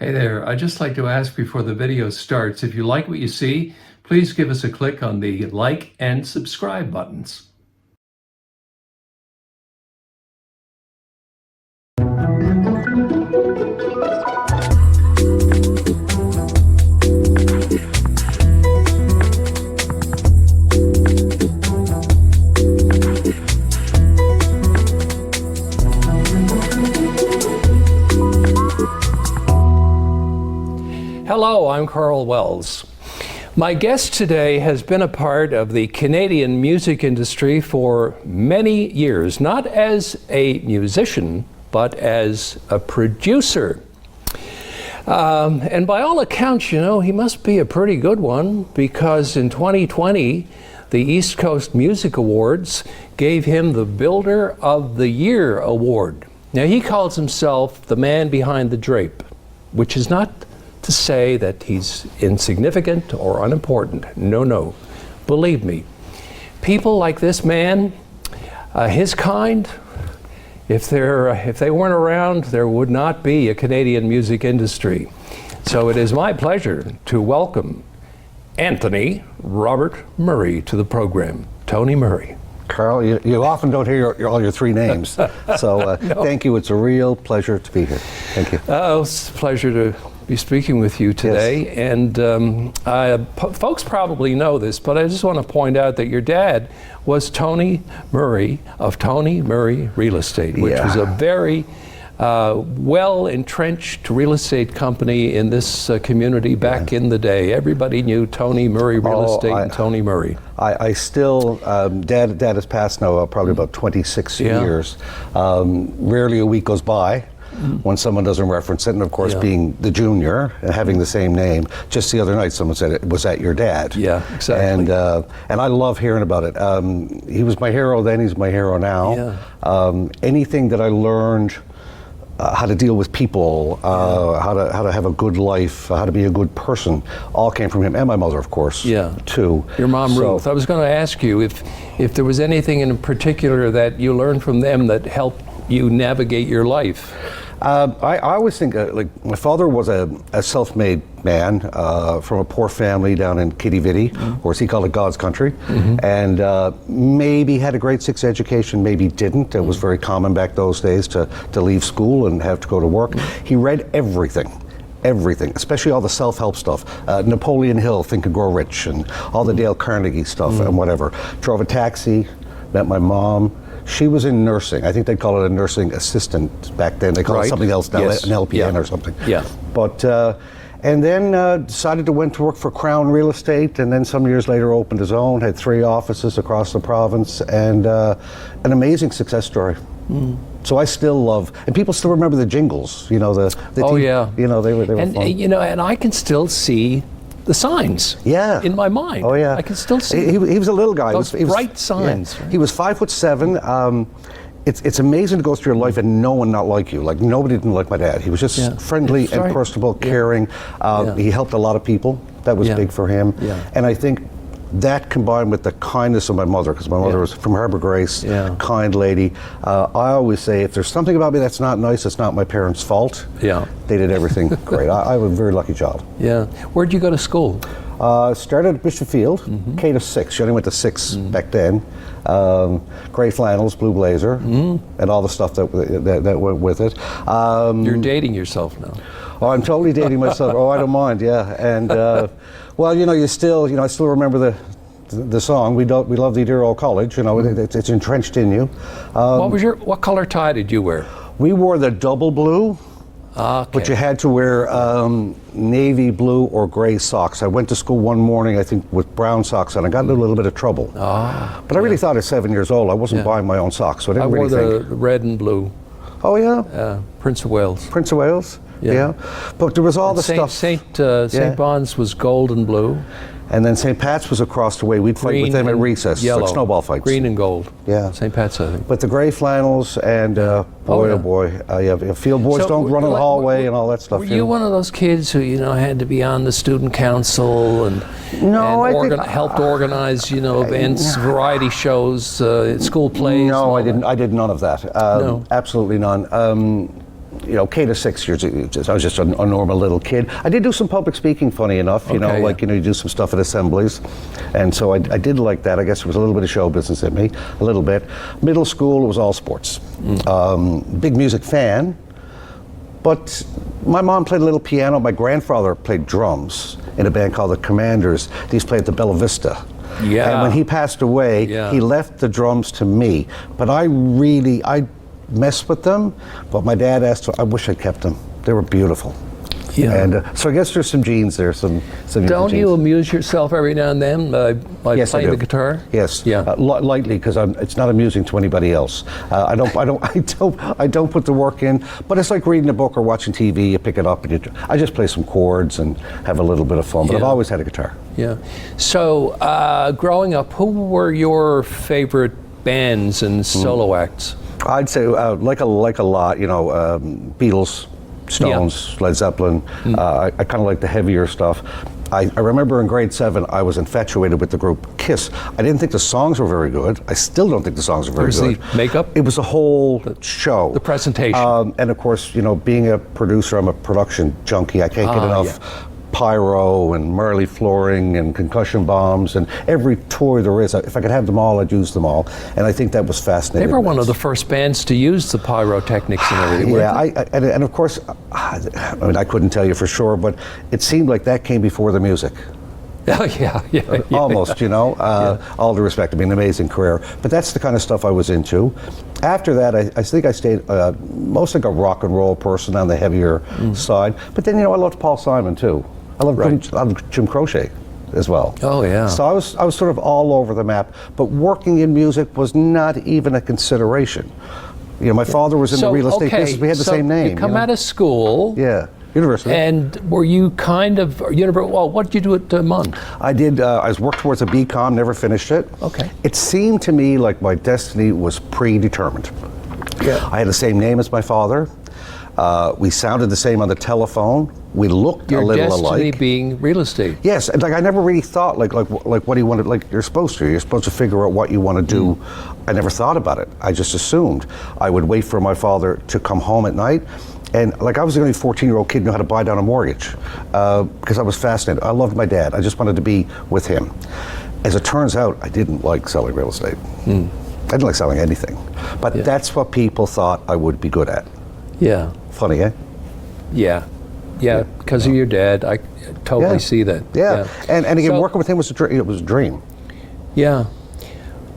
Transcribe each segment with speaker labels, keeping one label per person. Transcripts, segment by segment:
Speaker 1: Hey there, I'd just like to ask before the video starts, if you like what you see, please give us a click on the like and subscribe buttons. Hello, I'm Karl Wells. My guest today has been a part of the Canadian music industry for many years, not as a musician, but as a producer. And by all accounts, you know, he must be a pretty good one, because in 2020, the East Coast Music Awards gave him the Builder of the Year award. Now, he calls himself the man behind the drape, which is not to say that he's insignificant or unimportant. No, no. Believe me, people like this man, his kind, if they weren't around, there would not be a Canadian music industry. So it is my pleasure to welcome Anthony Robert Murray to the program. Tony Murray.
Speaker 2: Karl, you often don't hear all your three names, so
Speaker 1: No.
Speaker 2: Thank you. It's a real pleasure to be here. Thank you.
Speaker 1: It's a pleasure to be speaking with you today.
Speaker 2: Yes.
Speaker 1: And folks probably know this, but I just want to point out that your dad was Tony Murray of Tony Murray Real Estate, which was a very well-entrenched real estate company in this community back in the day. Everybody knew Tony Murray Real Estate and Tony Murray.
Speaker 2: I still, Dad has passed now probably about 26 years. Rarely a week goes by when someone doesn't reference it, and of course being the junior and having the same name. Just the other night someone said, was that your dad?
Speaker 1: Yeah, exactly.
Speaker 2: And I love hearing about it. He was my hero then, he's my hero now. Anything that I learned, how to deal with people, how to have a good life, how to be a good person, all came from him, and my mother, of course, too.
Speaker 1: Your mom, Ruth. I was going to ask you if there was anything in particular that you learned from them that helped you navigate your life.
Speaker 2: I always think, like, my father was a self-made man from a poor family down in Kitty Vitty, or as he called it, God's country, and maybe had a grade 6 education, maybe didn't. It was very common back those days to leave school and have to go to work. He read everything, especially all the self-help stuff. Napoleon Hill, Think and Grow Rich, and all the Dale Carnegie stuff and whatever. Drove a taxi, met my mom. She was in nursing. I think they'd call it a nursing assistant back then. They call it something else now, an LPN or something. But, and then decided to went to work for Crown Real Estate, and then some years later opened his own, had 3 offices across the province, and an amazing success story. So I still love, and people still remember the jingles, you know, you know, they were
Speaker 1: and,
Speaker 2: fun.
Speaker 1: You know, and I can still see the signs in my mind. I can still see
Speaker 2: he was a little guy.
Speaker 1: Those bright signs.
Speaker 2: He was 5'7". It's amazing to go through your life and no one not like you. Like, nobody didn't like my dad. He was just friendly and personable, caring. He helped a lot lot. That was big for him. And I think that combined with the kindness of my mother, because my mother was from Harbour Grace, kind lady. I always say, if there's something about me that's not nice, it's not my parents' fault. They did everything great. I have a very lucky job.
Speaker 1: Where'd you go to school?
Speaker 2: Started at Bishop Field, K to 6. She only went to 6 back then. Gray flannels, blue blazer, and all the stuff that went with it.
Speaker 1: You're dating yourself now.
Speaker 2: Oh, I'm totally dating myself. Oh, I don't mind. And well, you know, I still remember the song. We love the dear old college. You know, it's entrenched in you.
Speaker 1: What color tie did you wear?
Speaker 2: We wore the double blue. But you had to wear navy blue or gray socks. I went to school one morning, I think, with brown socks on. I got in a little bit of trouble. But I really thought at 7 years old, I wasn't buying my own socks, so I didn't really think.
Speaker 1: I wore the red and blue.
Speaker 2: Oh, yeah?
Speaker 1: Prince of Wales.
Speaker 2: Prince of Wales? Yeah. But there was all the stuff.
Speaker 1: St. Bon's was gold and blue.
Speaker 2: And then St. Pat's was across the way. We'd fight with them at recess,
Speaker 1: yellow,
Speaker 2: like snowball fights.
Speaker 1: Green and gold.
Speaker 2: Yeah.
Speaker 1: St. Pat's, I think.
Speaker 2: But the gray flannels and boy, field boys don't run in the hallway and all that stuff.
Speaker 1: Were you one of those kids who, you know, had to be on the student council and helped organize, you know, events, variety shows, school plays?
Speaker 2: No, I didn't. I did none of that.
Speaker 1: No.
Speaker 2: Absolutely none. K to 6 years, I was just a normal little kid. I did do some public speaking, funny enough, you do some stuff at assemblies. And so I did like that. I guess there was a little bit of show business in me, a little bit. Middle school, it was all sports. Big music fan. But my mom played a little piano. My grandfather played drums in a band called the Commanders. They used to play at the Bella Vista.
Speaker 1: Yeah.
Speaker 2: And when he passed away, he left the drums to me. But I messed with them, but my dad asked, I wish I'd kept them. They were beautiful. Yeah. And so I guess there's some genes there, some
Speaker 1: Don't you amuse yourself every now and then by playing the guitar?
Speaker 2: Yes.
Speaker 1: Yeah.
Speaker 2: Lightly, because it's not amusing to anybody else. I don't put the work in, but it's like reading a book or watching TV. You pick it up and I just play some chords and have a little bit of fun. But I've always had a guitar.
Speaker 1: Yeah. So growing up, who were your favorite bands and solo acts?
Speaker 2: I'd say like a lot. Beatles, Stones, Led Zeppelin. I kind of like the heavier stuff. I remember in grade 7, I was infatuated with the group Kiss. I didn't think the songs were very good. I still don't think the songs are very good.
Speaker 1: The makeup?
Speaker 2: It was a whole show.
Speaker 1: The presentation.
Speaker 2: And of course, being a producer, I'm a production junkie. I can't get enough pyro and Marley flooring and concussion bombs and every toy there is. If I could have them all, I'd use them all. And I think that was fascinating.
Speaker 1: They were one of the first bands to use the pyrotechnics and everything.
Speaker 2: Yeah, and of course, I couldn't tell you for sure, but it seemed like that came before the music.
Speaker 1: Oh, yeah.
Speaker 2: Almost, all due respect. I mean, amazing career. But that's the kind of stuff I was into. After that, I think I stayed mostly like a rock and roll person on the heavier side. But then, I loved Paul Simon too. I loved Jim Croce as well.
Speaker 1: Oh, yeah.
Speaker 2: So I was sort of all over the map. But working in music was not even a consideration. My father was in the real estate business. We had the same name.
Speaker 1: You come out of school.
Speaker 2: Yeah. University.
Speaker 1: And were you kind of, what did you do at MUN?
Speaker 2: I did, I worked towards a BCom, never finished it.
Speaker 1: Okay.
Speaker 2: It seemed to me like my destiny was predetermined.
Speaker 1: Yeah.
Speaker 2: I had the same name as my father. We sounded the same on the telephone. We looked a little alike.
Speaker 1: Your destiny being real estate.
Speaker 2: Yes, and I never really thought like what do you want to, you're supposed to figure out what you want to do. I never thought about it. I just assumed. I would wait for my father to come home at night. And I was the only 14-year-old kid who knew how to buy down a mortgage because I was fascinated. I loved my dad. I just wanted to be with him. As it turns out, I didn't like selling real estate. I didn't like selling anything. But that's what people thought I would be good at.
Speaker 1: Yeah.
Speaker 2: Funny, eh?
Speaker 1: Yeah, because of your dad, I totally see that.
Speaker 2: Yeah. And again, working with him was it was a dream.
Speaker 1: Yeah.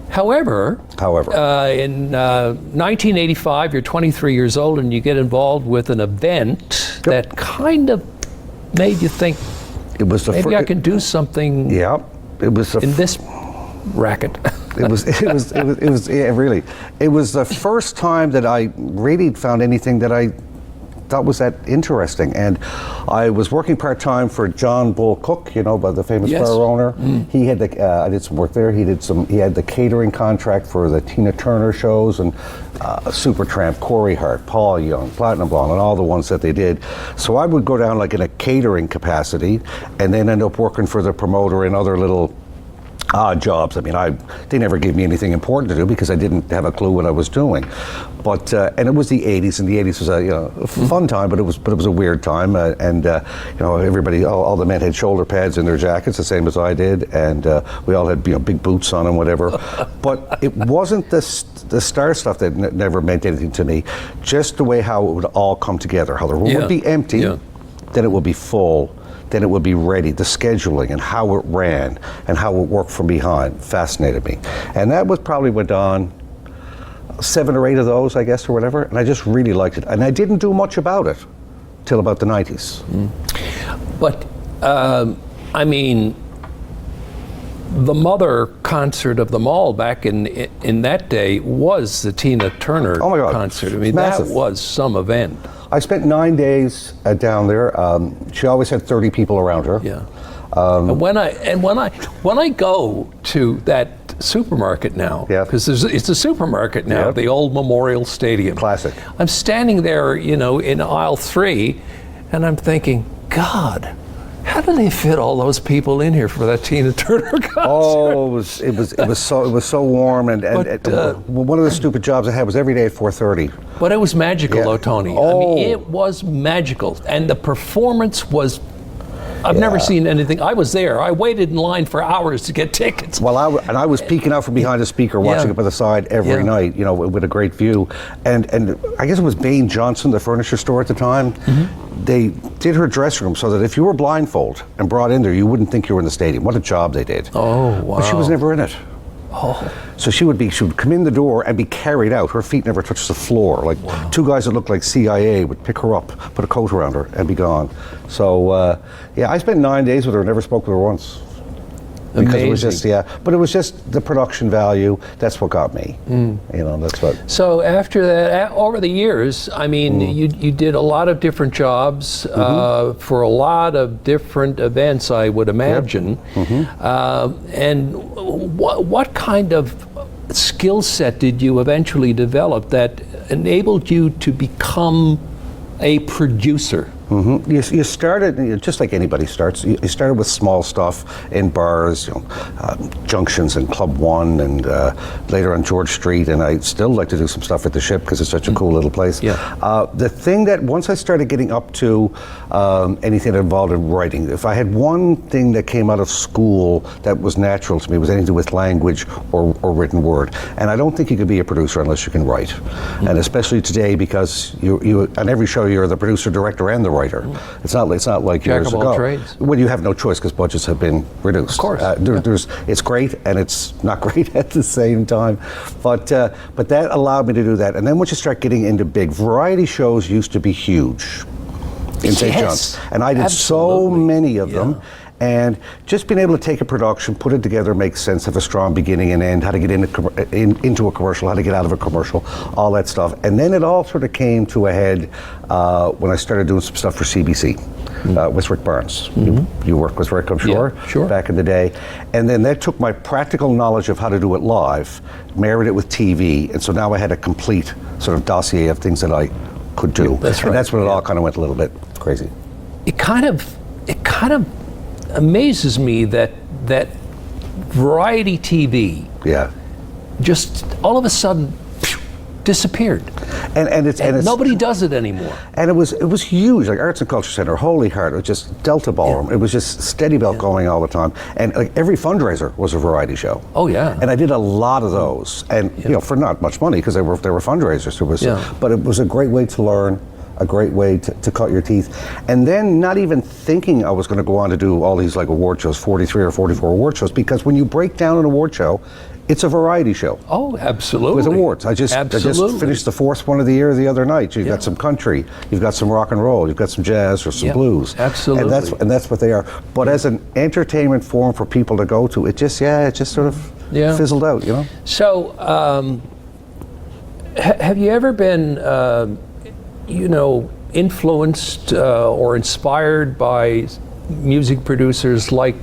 Speaker 1: However, in 1985, you're 23 years old and you get involved with an event that kind of made you think, maybe I can do something.
Speaker 2: Yeah, it was
Speaker 1: in this racket.
Speaker 2: It was really. It was the first time that I really found anything that I thought was that interesting. And I was working part-time for John Bull Cook, by the famous bar owner. He had I did some work there. He had the catering contract for the Tina Turner shows and Supertramp, Corey Hart, Paul Young, Platinum Blonde, and all the ones that they did. So I would go down in a catering capacity and then end up working for the promoter in other little odd jobs. I mean, they never gave me anything important to do because I didn't have a clue what I was doing. But and it was the '80s, and the '80s was a fun time, but it was a weird time. Everybody, all the men had shoulder pads in their jackets, the same as I did, and we all had big boots on and whatever. But it wasn't the star stuff that never meant anything to me. Just the way how it would all come together, how the room would be empty, then it would be full. Then it would be ready. The scheduling and how it ran and how it worked from behind fascinated me. And that probably went on 7 or 8 of those, I guess, or whatever. And I just really liked it. And I didn't do much about it till about the 90s.
Speaker 1: But, the mother concert of them all back in that day was the Tina Turner concert. I mean,
Speaker 2: massive.
Speaker 1: That was some event.
Speaker 2: I spent 9 days down there. She always had 30 people around her.
Speaker 1: Yeah. And when I go to that supermarket now, because it's a supermarket now, the old Memorial Stadium.
Speaker 2: Classic.
Speaker 1: I'm standing there, in aisle 3, and I'm thinking, God, How do they fit all those people in here for that Tina Turner concert?
Speaker 2: Oh, it was so warm, and one of the stupid jobs I had was every day at 4:30.
Speaker 1: But it was magical, though, Tony. I
Speaker 2: Oh.
Speaker 1: mean, it was magical, and the performance was. I've never seen anything. I was there. I waited in line for hours to get tickets.
Speaker 2: Well, I was peeking out from behind a speaker, watching it by the side every night, with a great view. And I guess it was Bain Johnson, the furniture store at the time. They did her dressing room so that if you were blindfold and brought in there, you wouldn't think you were in the stadium. What a job they did.
Speaker 1: Oh, wow.
Speaker 2: But she was never in it.
Speaker 1: Oh.
Speaker 2: So she would come in the door and be carried out. Her feet never touched the floor. Like two guys that looked like CIA would pick her up, put a coat around her, and be gone. So I spent 9 days with her, never spoke with her once. Because
Speaker 1: Amazing.
Speaker 2: it was just, but it was just the production value. That's what got me. That's what.
Speaker 1: So after that, over the years, I mean, you did a lot of different jobs for a lot of different events, I would imagine. And what kind of skill set did you eventually develop that enabled you to become a producer?
Speaker 2: You started just like anybody starts. You started with small stuff in bars, Junctions and Club One, and later on George Street. And I still like to do some stuff at the Ship because it's such a cool little place. The thing that once I started getting up to anything that involved in writing, if I had one thing that came out of school that was natural to me, was anything to do with language or written word. And I don't think you could be a producer unless you can write. And especially today, because you on every show you're the producer, director, and the writer. It's not like
Speaker 1: Jack
Speaker 2: years
Speaker 1: of
Speaker 2: ago.
Speaker 1: all trades.
Speaker 2: Well, you have no choice because budgets have been reduced.
Speaker 1: Of course.
Speaker 2: It's great and it's not great at the same time. But that allowed me to do that. And then once you start getting into big variety shows, used to be huge in St. John's, and I did so many of them. And just being able to take a production, put it together, make sense, have a strong beginning and end, how to get into a commercial, how to get out of a commercial, all that stuff. And then it all sort of came to a head when I started doing some stuff for CBC with Rick Barnes. You worked with Rick, I'm sure, back in the day. And then that took my practical knowledge of how to do it live, married it with TV, and so now I had a complete sort of dossier of things that I could do.
Speaker 1: That's right.
Speaker 2: And that's when it all kind of went a little bit crazy.
Speaker 1: It kind of amazes me that variety TV just all of a sudden disappeared. And
Speaker 2: Nobody
Speaker 1: does it anymore.
Speaker 2: And it was huge, like Arts and Culture Center, Holy Heart, it was just Delta Ballroom. It was just steady belt going all the time. And like every fundraiser was a variety show.
Speaker 1: Oh yeah.
Speaker 2: And I did a lot of those, and for not much money because they were fundraisers. But it was a great way to learn. A great way to cut your teeth. And then not even thinking I was going to go on to do all these like award shows, 43 or 44 award shows, because when you break down an award show, it's a variety show.
Speaker 1: Oh, absolutely.
Speaker 2: With awards. I just finished the fourth one of the year the other night. You've got some country, you've got some rock and roll, you've got some jazz or some blues.
Speaker 1: Absolutely.
Speaker 2: And that's what they are. But as an entertainment forum for people to go to, it just sort of fizzled out,
Speaker 1: So, have you ever been influenced or inspired by music producers like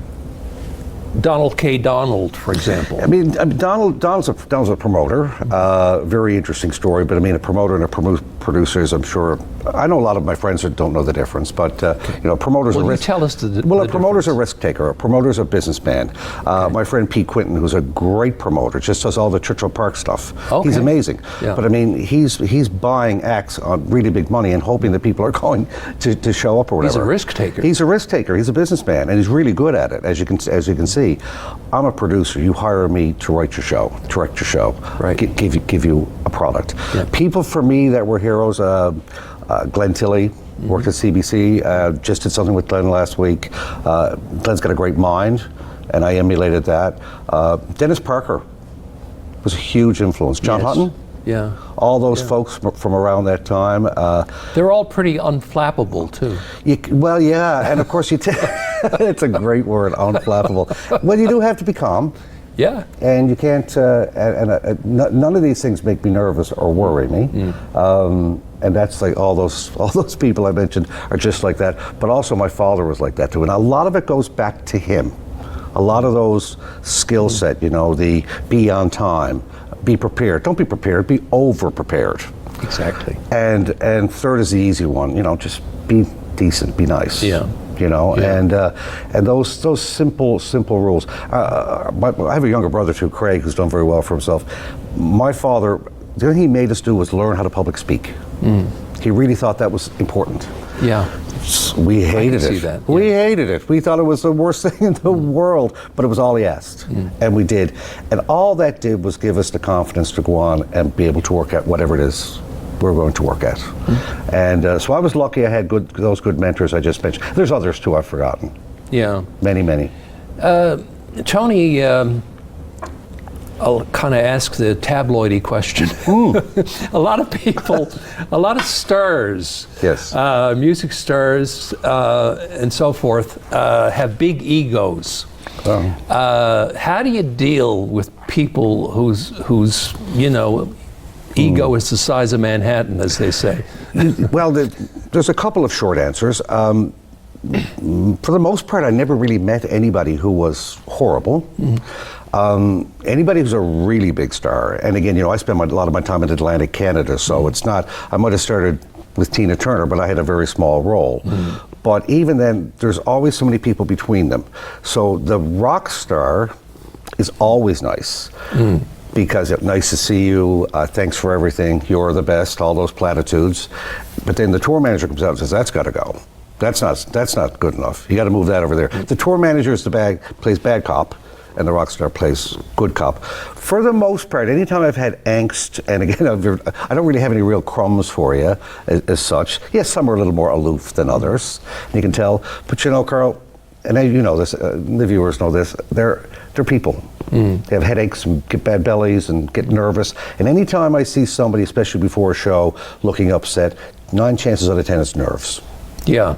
Speaker 1: Donald K. Donald, for example?
Speaker 2: I mean Donald's a promoter. Very interesting story. But I mean, a promoter and a producer is, I'm sure. I know a lot of my friends that don't know the difference. But promoters are risk.
Speaker 1: Tell us the
Speaker 2: a promoter's a risk taker. A promoter's a businessman. My friend Pete Quinton, who's a great promoter, just does all the Churchill Park stuff. He's amazing. But I mean, he's buying acts on really big money and hoping that people are going to show up or whatever.
Speaker 1: He's a risk taker.
Speaker 2: He's a risk taker. He's a businessman, and he's really good at it, as you can see. I'm a producer. You hire me to write your show, direct your show, give you a product. People for me that were heroes. Glenn Tilley worked at CBC. Just did something with Glenn last week. Glenn's got a great mind, and I emulated that. Dennis Parker was a huge influence. John Hutton.
Speaker 1: Yeah.
Speaker 2: All those folks from around that time.
Speaker 1: They're all pretty unflappable, too.
Speaker 2: And of course it's a great word, unflappable. Well, you do have to be calm.
Speaker 1: Yeah.
Speaker 2: And you can't, none of these things make me nervous or worry me. And that's like all those people I mentioned are just like that. But also my father was like that too. And a lot of it goes back to him. A lot of those skill set, the be on time, be prepared. Don't be prepared, be over prepared.
Speaker 1: Exactly.
Speaker 2: And third is the easy one, just be decent, be nice.
Speaker 1: Yeah.
Speaker 2: You know,
Speaker 1: Yeah.
Speaker 2: and those simple rules. I have a younger brother too, Craig, who's done very well for himself. My father, the only thing he made us do was learn how to public speak. He really thought that was important.
Speaker 1: Yeah.
Speaker 2: We hated
Speaker 1: see
Speaker 2: it.
Speaker 1: that, yeah.
Speaker 2: We hated it. We thought it was the worst thing in the world, but it was all he asked, and we did. And all that did was give us the confidence to go on and be able to work at whatever it is we're going to work at. And so I was lucky I had those good mentors I just mentioned. There's others too I've forgotten.
Speaker 1: Yeah.
Speaker 2: Many.
Speaker 1: Tony, I'll kind of ask the tabloidy question. A lot of people, a lot of stars,
Speaker 2: Yes.
Speaker 1: music stars and so forth, have big egos. How do you deal with people whose ego is the size of Manhattan, as they say?
Speaker 2: Well, there's a couple of short answers. For the most part, I never really met anybody who was horrible. Anybody who's a really big star, and again, I spend a lot of my time in Atlantic Canada, so it's not, I might have started with Tina Turner, but I had a very small role. But even then, there's always so many people between them. So the rock star is always nice. Because it's nice to see you, thanks for everything, you're the best, all those platitudes. But then the tour manager comes out and says, that's got to go. That's not good enough. You got to move that over there. The tour manager is plays bad cop, and the rock star plays good cop. For the most part, anytime I've had angst, and again, I don't really have any real crumbs for you as such. Yes, some are a little more aloof than others, you can tell. But Karl, and you know this, the viewers know this, they're people. They have headaches and get bad bellies and get nervous. And anytime I see somebody, especially before a show, looking upset, 9 chances out of 10 it's nerves.
Speaker 1: Yeah.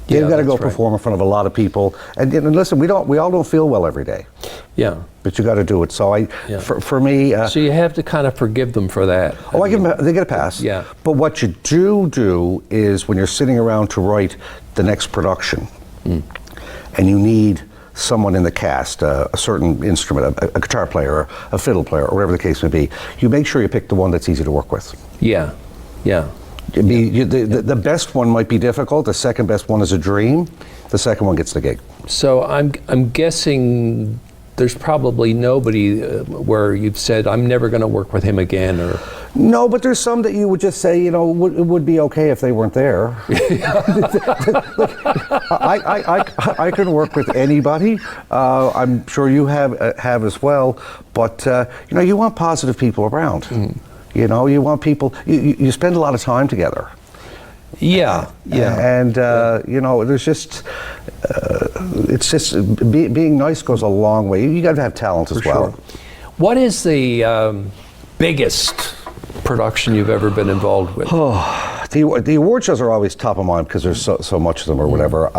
Speaker 2: They've got to go
Speaker 1: that's right.
Speaker 2: perform in front of a lot of people. And listen, we all don't feel well every day.
Speaker 1: Yeah.
Speaker 2: But you got to do it. So for me.
Speaker 1: So you have to kind of forgive them for that.
Speaker 2: They get a pass.
Speaker 1: Yeah.
Speaker 2: But what you do is when you're sitting around to write the next production, and you need someone in the cast, a certain instrument, a guitar player, a fiddle player, or whatever the case may be, you make sure you pick the one that's easy to work with.
Speaker 1: Yeah.
Speaker 2: The best one might be difficult. The second best one is a dream. The second one gets the gig.
Speaker 1: So I'm guessing there's probably nobody where you've said, I'm never going to work with him again, or...
Speaker 2: No, but there's some that you would just say, it would be okay if they weren't there. I can work with anybody. I'm sure you have as well. But you want positive people around. You want people. You spend a lot of time together.
Speaker 1: Yeah.
Speaker 2: And there's just it's just being nice goes a long way. You got to have talent as well.
Speaker 1: Sure. What is the biggest production you've ever been involved with?
Speaker 2: The award shows are always top of mind because there's so much of them or whatever.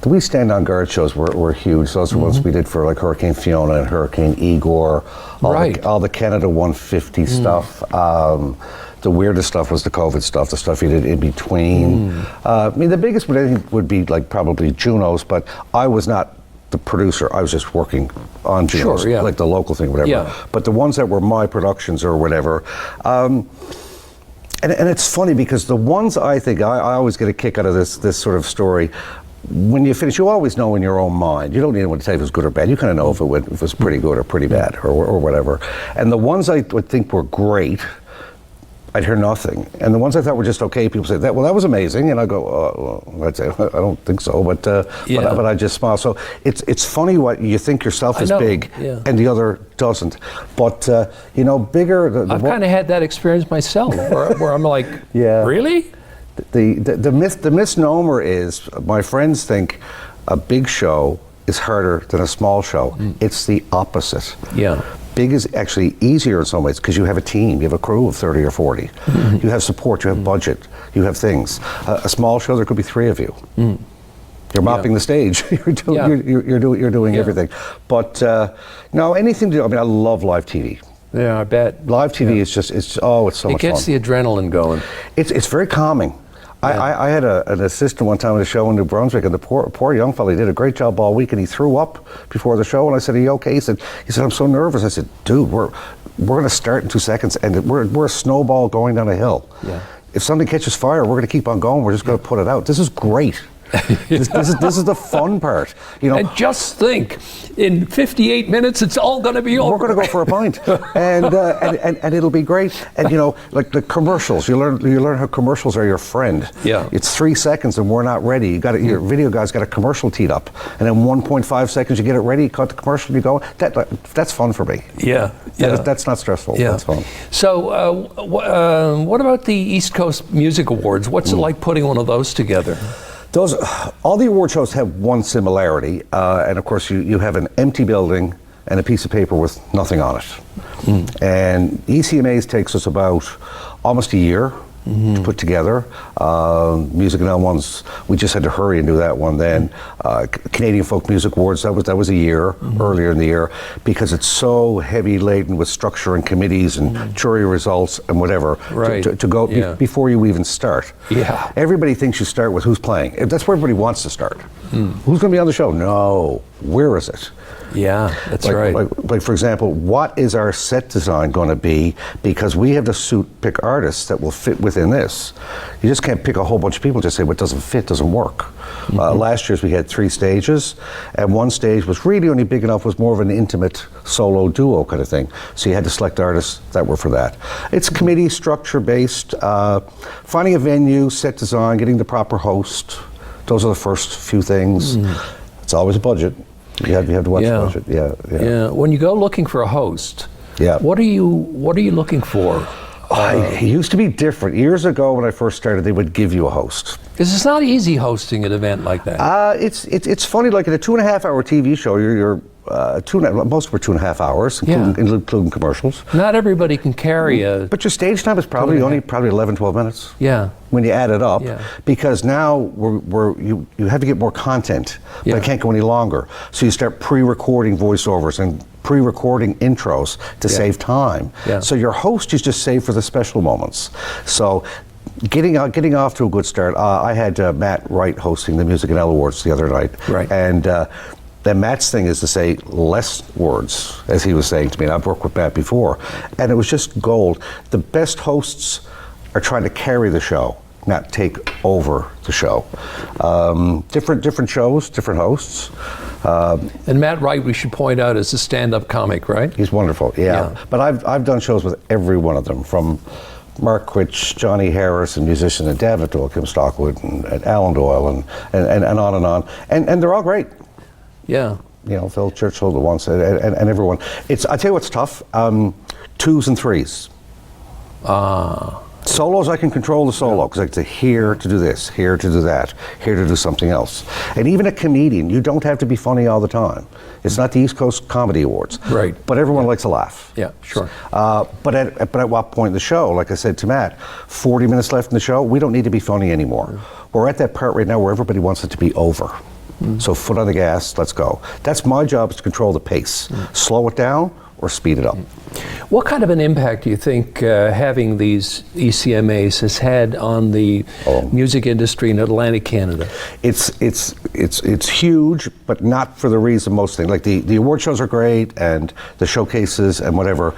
Speaker 2: The We Stand on Guard shows were huge. Those are ones we did for like Hurricane Fiona and Hurricane Igor, all the Canada 150 stuff. The weirdest stuff was the COVID stuff, the stuff you did in between. The biggest one I think would be like probably Juno's, but I was not the producer. I was just working on Juno's, like the local thing, whatever.
Speaker 1: Yeah.
Speaker 2: But the ones that were my productions or whatever. And it's funny because the ones I think, I always get a kick out of this sort of story. When you finish, you always know in your own mind. You don't need anyone to tell you if it was good or bad. You kind of know if it was pretty good or pretty bad or whatever. And the ones I would think were great, I'd hear nothing. And the ones I thought were just okay, people say, that was amazing. And I go, I'd say, I don't think so. But I just smile. So it's funny what you think yourself is big and the other doesn't. But, bigger.
Speaker 1: I've kind of had that experience myself where I'm like, really?
Speaker 2: The misnomer is, my friends think a big show is harder than a small show. It's the opposite.
Speaker 1: Yeah.
Speaker 2: Big is actually easier in some ways because you have a team, you have a crew of 30 or 40. You have support, you have budget, you have things. A small show, there could be 3 of you. You're mopping the stage. You're doing everything. But no, anything to do. I mean, I love live TV.
Speaker 1: Yeah, I bet.
Speaker 2: Live TV is just, it's so much fun.
Speaker 1: It gets the adrenaline going.
Speaker 2: It's very calming. I had an assistant one time at a show in New Brunswick, and the poor young fella, he did a great job all week, and he threw up before the show, and I said, are you okay? He said, I'm so nervous. I said, dude, we're going to start in 2 seconds, and we're a snowball going down a hill.
Speaker 1: Yeah.
Speaker 2: if something catches fire, we're going to keep on going. We're just going to put it out. This is great. This is the fun part, you know.
Speaker 1: And just think, in 58 minutes, it's all going to be over.
Speaker 2: We're going to go for a pint, and it'll be great. And you know, like the commercials, you learn how commercials are your friend.
Speaker 1: Yeah.
Speaker 2: It's 3 seconds, and we're not ready. Your video guy's got a commercial teed up, and in 1.5 seconds, you get it ready. You cut the commercial, you go. That's fun for me.
Speaker 1: Yeah.
Speaker 2: That's not stressful.
Speaker 1: Yeah.
Speaker 2: That's fun.
Speaker 1: So, what about the East Coast Music Awards? What's it like putting one of those together?
Speaker 2: All the award shows have one similarity, and of course you have an empty building and a piece of paper with nothing on it. And ECMAs takes us about almost a year to put together. Music and L ones, we just had to hurry and do that one then. Canadian Folk Music Awards, that was a year earlier in the year, because it's so heavy laden with structure and committees and jury results and whatever to go before you even start.
Speaker 1: Yeah.
Speaker 2: Everybody thinks you start with who's playing. That's where everybody wants to start. Who's going to be on the show? No. Where is it?
Speaker 1: Yeah, that's right.
Speaker 2: Like, for example, what is our set design going to be? Because we have to pick artists that will fit within this. You just can't pick a whole bunch of people and just say what doesn't fit doesn't work. Last year's we had 3 stages, and one stage was really only big enough, was more of an intimate solo duo kind of thing. So you had to select artists that were for that. It's committee structure based, finding a venue, set design, getting the proper host. Those are the first few things. It's always a budget. You have to watch the budget. Yeah.
Speaker 1: When you go looking for a host, what are you looking for?
Speaker 2: It used to be different. Years ago when I first started, they would give you a host.
Speaker 1: Because it's not easy hosting an event like that.
Speaker 2: It's funny, like in a 2.5-hour TV show, most were 2.5 hours, including commercials.
Speaker 1: Not everybody can carry a...
Speaker 2: But your stage time is probably 11, 12 minutes.
Speaker 1: Yeah.
Speaker 2: When you add it up, because now you have to get more content, but it can't go any longer. So you start pre-recording voiceovers and pre-recording intros to save time. So your host is just saved for the special moments. So getting off to a good start. I had Matt Wright hosting the Music and L Awards the other night, and then Matt's thing is to say less words, as he was saying to me. And I've worked with Matt before, and it was just gold. The best hosts are trying to carry the show, not take over the show. Different shows, different hosts.
Speaker 1: And Matt Wright, we should point out, is a stand-up comic, right?
Speaker 2: He's wonderful, yeah. But I've done shows with every one of them, from Mark Quitch, Johnny Harris, and musicians, and David Doyle, Kim Stockwood, and Alan Doyle, and on and on. And they're all great.
Speaker 1: Yeah.
Speaker 2: You know, Phil Churchill, the ones, and everyone. I tell you what's tough, 2s and 3s. Solos, I can control the solo, because I can say here to do this, here to do that, here to do something else. And even a comedian, you don't have to be funny all the time. It's not the East Coast Comedy Awards.
Speaker 1: Right.
Speaker 2: But everyone likes a laugh.
Speaker 1: Yeah, sure.
Speaker 2: But at what point in the show, like I said to Matt, 40 minutes left in the show, we don't need to be funny anymore. We're at that part right now where everybody wants it to be over. So foot on the gas, let's go. That's my job, is to control the pace. Slow it down or speed it up.
Speaker 1: What kind of an impact do you think having these ECMAs has had on the music industry in Atlantic Canada?
Speaker 2: It's huge, but not for the reason most things. Like the award shows are great, and the showcases and whatever,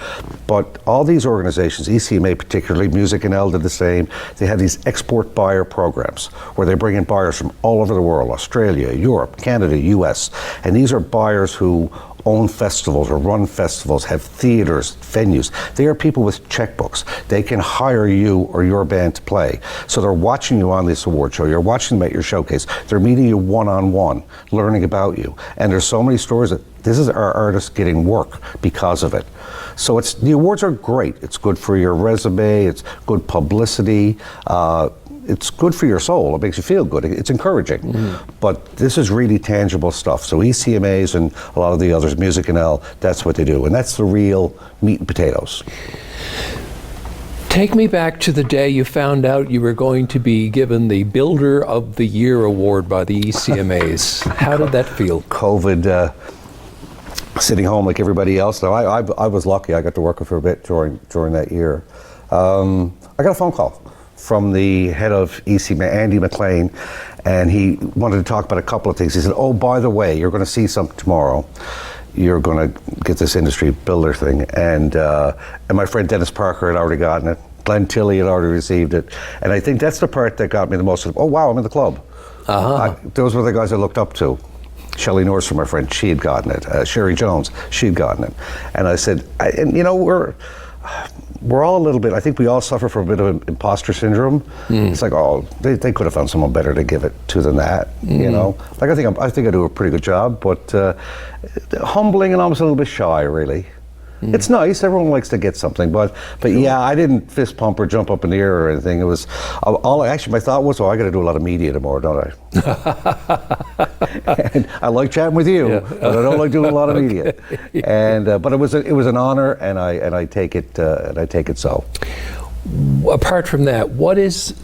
Speaker 2: but all these organizations, ECMA particularly, Music and L did the same, they have these export buyer programs where they bring in buyers from all over the world, Australia, Europe, Canada, US, and these are buyers who own festivals or run festivals, have theaters, venues. They are people with checkbooks. They can hire you or your band to play. So they're watching you on this award show. You're watching them at your showcase. They're meeting you one-on-one, learning about you. And there's so many stories that this is our artists getting work because of it. So the awards are great. It's good for your resume. It's good publicity. It's good for your soul. It makes you feel good. It's encouraging. But this is really tangible stuff. So ECMAs and a lot of the others, Music and L, that's what they do. And that's the real meat and potatoes.
Speaker 1: Take me back to the day you found out you were going to be given the Builder of the Year award by the ECMAs. How did that feel?
Speaker 2: COVID, sitting home like everybody else. Now, I was lucky. I got to work for a bit during that year. I got a phone call from the head of ECMA, Andy McLean, and he wanted to talk about a couple of things. He said, oh, by the way, you're going to see something tomorrow. You're going to get this industry builder thing. And my friend Dennis Parker had already gotten it. Glenn Tilley had already received it. And I think that's the part that got me the most. Oh, wow, I'm in the club. Those were the guys I looked up to. Shelley Nordstrom, my friend, she had gotten it. Sherry Jones, she had gotten it. And I said, and you know, we're all a little bit, I think we all suffer from a bit of imposter syndrome. It's like, oh, they could have found someone better to give it to than that, you know? Like, I think I do a pretty good job, but humbling and almost a little bit shy, really. It's nice, everyone likes to get something, but yeah, I didn't fist pump or jump up in the air or anything. It was, actually my thought was, I got to do a lot of media tomorrow, don't I? And I like chatting with you, but I don't like doing a lot of media. And but it was an honor, and I take it so.
Speaker 1: Apart from that, what is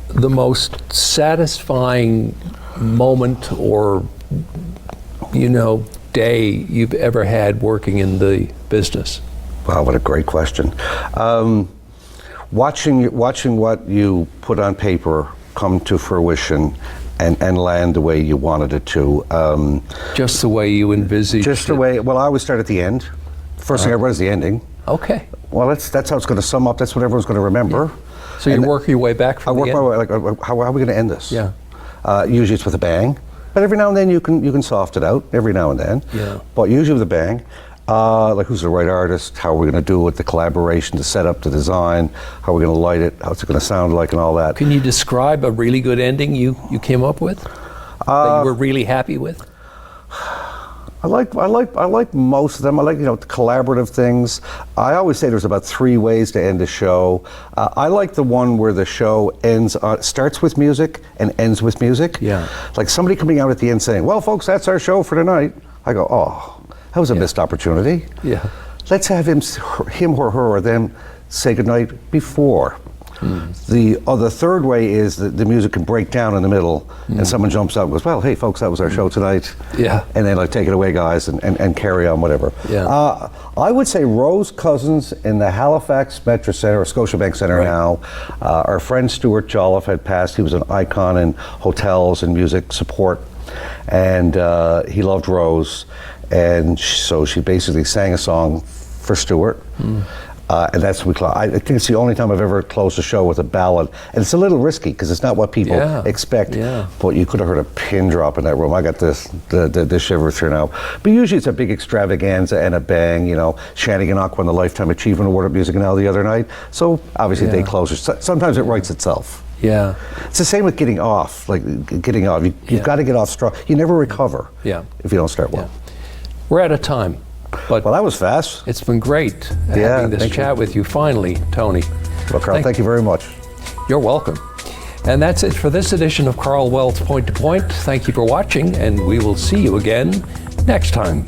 Speaker 1: the most satisfying moment or, you know, day you've ever had working in the business?
Speaker 2: Wow, what a great question. Watching what you put on paper come to fruition and land the way you wanted it to.
Speaker 1: Just the way you envisaged
Speaker 2: Just the way, well, I always start at the end. First thing I write is the ending.
Speaker 1: Okay.
Speaker 2: Well, that's how it's going to sum up. That's what everyone's going to remember.
Speaker 1: So you work your way back from the end?
Speaker 2: I work my way, like, how are we going to end this?
Speaker 1: Yeah.
Speaker 2: Usually it's with a bang. But every now and then you can soft it out, every now and then.
Speaker 1: Yeah.
Speaker 2: But usually with a bang. Like, who's the right artist? How are we going to do it? The collaboration, the setup, the design. How are we going to light it? How's it going to sound like, and all that.
Speaker 1: Can you describe a really good ending you came up with that you were really happy with?
Speaker 2: I like most of them. I like, you know, the collaborative things. I always say there's about 3 ways to end a show. I like the one where the show starts with music and ends with music.
Speaker 1: Yeah.
Speaker 2: Like somebody coming out at the end saying, "Well, folks, that's our show for tonight." I go, "Oh, that was a missed opportunity."
Speaker 1: Yeah.
Speaker 2: Let's have him or her or them say goodnight before. The third way is that the music can break down in the middle and someone jumps up and goes, "Well, hey folks, that was our show tonight."
Speaker 1: Yeah.
Speaker 2: And then like, take it away guys, and carry on, whatever.
Speaker 1: Yeah.
Speaker 2: I would say Rose Cousins in the Halifax Metro Center, or Scotiabank Center now. Our friend Stuart Jolliffe had passed. He was an icon in hotels and music support. And he loved Rose. And so she basically sang a song for Stuart. And that's what I think it's the only time I've ever closed a show with a ballad. And it's a little risky because it's not what people expect.
Speaker 1: Yeah.
Speaker 2: But you could have heard a pin drop in that room. I got the shivers through now. But usually it's a big extravaganza and a bang, you know. Shannigan won the Lifetime Achievement Award at Music Now the other night. So obviously they close it. Sometimes it writes itself.
Speaker 1: Yeah.
Speaker 2: It's the same with getting off. Like getting off. You've got to get off strong. You never recover if you don't start well.
Speaker 1: We're out of time. But
Speaker 2: well, that was fast.
Speaker 1: It's been great having this chat with you finally, Tony.
Speaker 2: Well, Karl, thank you very much.
Speaker 1: You're welcome. And that's it for this edition of Karl Weld's Point to Point. Thank you for watching, and we will see you again next time.